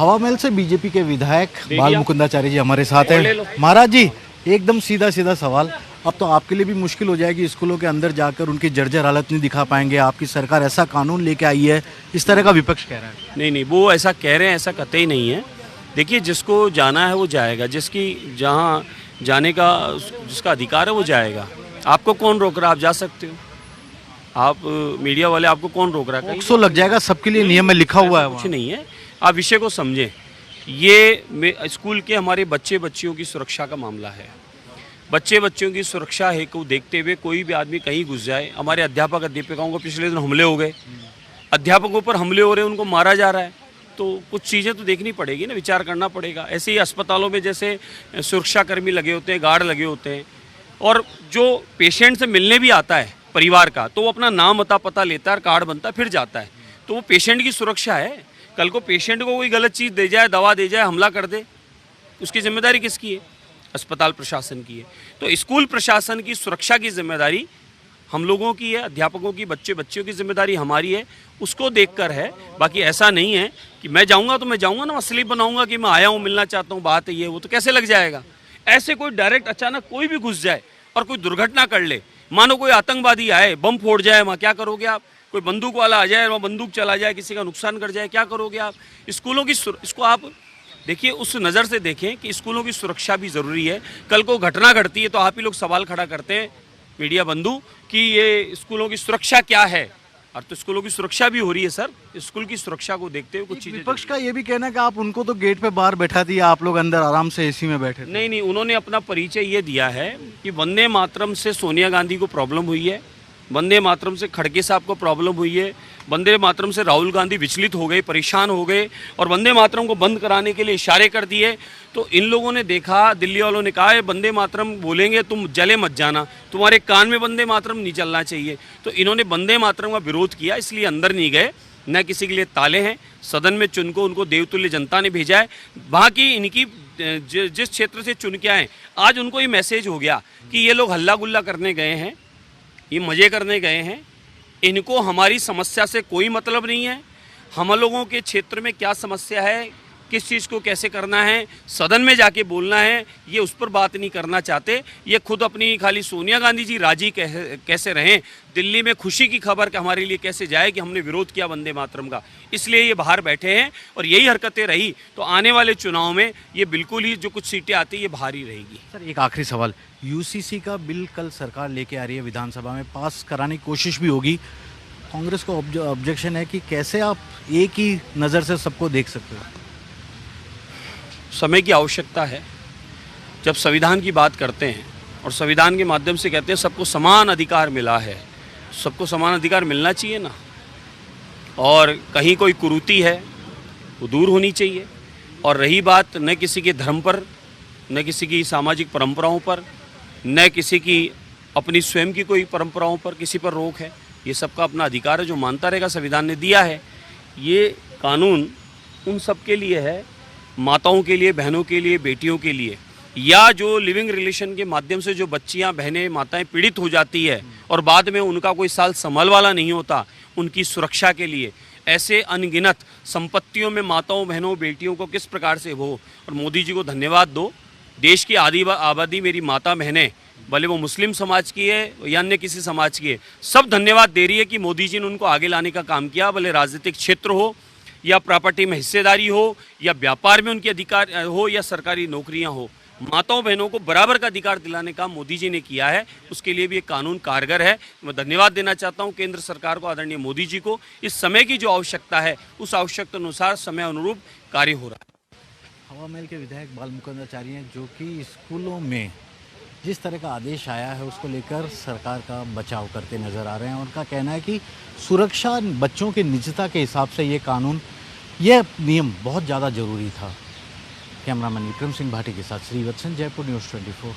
हवा महल से बीजेपी के विधायक बाल मुकुंदाचार्य जी हमारे साथ ले हैं। लो। महाराज जी, एकदम सीधा सीधा सवाल, अब तो आपके लिए भी मुश्किल हो जाएगी, स्कूलों के अंदर जाकर उनकी जर्जर हालत नहीं दिखा पाएंगे। आपकी सरकार ऐसा कानून लेके आई है, इस तरह का विपक्ष कह रहा है। नहीं नहीं, वो ऐसा कह रहे हैं, ऐसा कतई नहीं है। देखिए, जिसको जाना है वो जाएगा, जिसकी जहाँ जाने का जिसका अधिकार है वो जाएगा। आपको कौन रोक रहा है? आप जा सकते हो। आप मीडिया वाले, आपको कौन रोक रहा है? पॉक्सो लग जाएगा, सबके लिए नियम में लिखा हुआ है कुछ वहाँ। नहीं है। आप विषय को समझें। ये स्कूल के हमारे बच्चे बच्चियों की सुरक्षा का मामला है। बच्चे बच्चियों की सुरक्षा है को देखते हुए कोई भी आदमी कहीं घुस जाए। हमारे अध्यापक अध्यापिकाओं को पिछले दिन हमले हो गए, अध्यापकों पर हमले हो रहे हैं, उनको मारा जा रहा है। तो कुछ चीज़ें तो देखनी पड़ेगी ना, विचार करना पड़ेगा। ऐसे ही अस्पतालों में जैसे सुरक्षाकर्मी लगे होते हैं, गार्ड लगे होते हैं, और जो पेशेंट से मिलने भी आता है परिवार का, तो वो अपना नाम अता पता लेता है, कार्ड बनता है, फिर जाता है। तो वो पेशेंट की सुरक्षा है। कल को पेशेंट को कोई गलत चीज़ दे जाए, दवा दे जाए, हमला कर दे, उसकी जिम्मेदारी किसकी है? अस्पताल प्रशासन की है। तो स्कूल प्रशासन की सुरक्षा की जिम्मेदारी हम लोगों की है, अध्यापकों की, बच्चे बच्चियों की जिम्मेदारी हमारी है, उसको देखकर है। बाकी ऐसा नहीं है कि मैं जाऊंगा तो मैं जाऊंगा ना, स्लिप बनाऊंगा कि मैं आया हूं, मिलना चाहता हूं, बात है ये, वो तो कैसे लग जाएगा? ऐसे कोई डायरेक्ट अचानक कोई भी घुस जाए और कोई दुर्घटना कर ले, मानो कोई आतंकवादी आए, बम फोड़ जाए, वहाँ क्या करोगे आप? कोई बंदूक वाला आ जाए, वहाँ बंदूक चला जाए, किसी का नुकसान कर जाए, क्या करोगे आप? स्कूलों की इसको आप देखिए, उस नज़र से देखें कि स्कूलों की सुरक्षा भी ज़रूरी है। कल को घटना घटती है तो आप ही लोग सवाल खड़ा करते हैं, मीडिया बंधु, कि ये स्कूलों की सुरक्षा क्या है। और तो स्कूलों की सुरक्षा भी हो रही है सर। स्कूल की सुरक्षा को देखते हुए कुछ चीज़ें। विपक्ष का ये भी कहना है कि आप उनको तो गेट पे बाहर बैठा दिया, आप लोग अंदर आराम से एसी में बैठे थे। नहीं नहीं, उन्होंने अपना परिचय ये दिया है कि वंदे मातरम से सोनिया गांधी को प्रॉब्लम हुई है, वंदे मातरम से खड़गे साहब को प्रॉब्लम हुई है, वंदे मातरम से राहुल गांधी विचलित हो गए, परेशान हो गए, और वंदे मातरम को बंद कराने के लिए इशारे कर दिए। तो इन लोगों ने देखा, दिल्ली वालों ने कहा, वंदे मातरम बोलेंगे तुम जले मत जाना, तुम्हारे कान में वंदे मातरम नहीं चलना चाहिए। तो इन्होंने वंदे मातरम का विरोध किया, इसलिए अंदर नहीं गए। न किसी के लिए ताले हैं, सदन में चुन को उनको देवतुल्य जनता ने भेजा है। वहाँ की इनकी जिस क्षेत्र से चुन के आए, आज उनको ये मैसेज हो गया कि ये लोग हल्ला गुल्ला करने गए हैं, ये मज़े करने गए हैं, इनको हमारी समस्या से कोई मतलब नहीं है। हम लोगों के क्षेत्र में क्या समस्या है, किस चीज़ को कैसे करना है, सदन में जाके बोलना है, ये उस पर बात नहीं करना चाहते। ये खुद अपनी खाली सोनिया गांधी जी राजी कैसे रहें, दिल्ली में खुशी की खबर कि हमारे लिए कैसे जाए कि हमने विरोध किया वंदे मातरम का, इसलिए ये बाहर बैठे हैं। और यही हरकतें रही तो आने वाले चुनाव में ये बिल्कुल ही जो कुछ सीटें आती है ये बाहर ही रहेगी। सर, एक आखिरी सवाल, यूसीसी का बिल कल सरकार लेके आ रही है, विधानसभा में पास कराने की कोशिश भी होगी। कांग्रेस को ऑब्जेक्शन है कि कैसे आप एक ही नज़र से सबको देख सकते हो। समय की आवश्यकता है। जब संविधान की बात करते हैं और संविधान के माध्यम से कहते हैं सबको समान अधिकार मिला है, सबको समान अधिकार मिलना चाहिए ना। और कहीं कोई कुरीति है वो दूर होनी चाहिए। और रही बात न किसी के धर्म पर, न किसी की सामाजिक परंपराओं पर, न किसी की अपनी स्वयं की कोई परंपराओं पर किसी पर रोक है, ये सबका अपना अधिकार है जो मानता रहेगा, संविधान ने दिया है। ये कानून उन सब के लिए है, माताओं के लिए, बहनों के लिए, बेटियों के लिए, या जो लिविंग रिलेशन के माध्यम से जो बच्चियां, बहनें, माताएं पीड़ित हो जाती है और बाद में उनका कोई साल संभाल वाला नहीं होता, उनकी सुरक्षा के लिए। ऐसे अनगिनत संपत्तियों में माताओं, बहनों, बेटियों को किस प्रकार से हो। और मोदी जी को धन्यवाद दो, देश की आधी आबादी मेरी माता बहनें, भले वो मुस्लिम समाज की है या अन्य किसी समाज की है, सब धन्यवाद दे रही है कि मोदी जी ने उनको आगे लाने का काम किया। भले राजनीतिक क्षेत्र हो या प्रॉपर्टी में हिस्सेदारी हो या व्यापार में उनके अधिकार हो या सरकारी नौकरियां हो, माताओं बहनों को बराबर का अधिकार दिलाने का मोदी जी ने किया है। उसके लिए भी एक कानून कारगर है। मैं धन्यवाद देना चाहता हूं केंद्र सरकार को, आदरणीय मोदी जी को। इस समय की जो आवश्यकता है उस आवश्यकता अनुसार समय अनुरूप कार्य हो रहा है। हवा महल के विधायक बाल मुकुंदाचार्य हैं, जो कि स्कूलों में जिस तरह का आदेश आया है उसको लेकर सरकार का बचाव करते नजर आ रहे हैं। उनका कहना है कि सुरक्षा, बच्चों की निजता के हिसाब से ये कानून, यह नियम बहुत ज़्यादा ज़रूरी था। कैमरामैन विक्रम सिंह भाटी के साथ श्रीवत्सन, जयपुर न्यूज़ 24।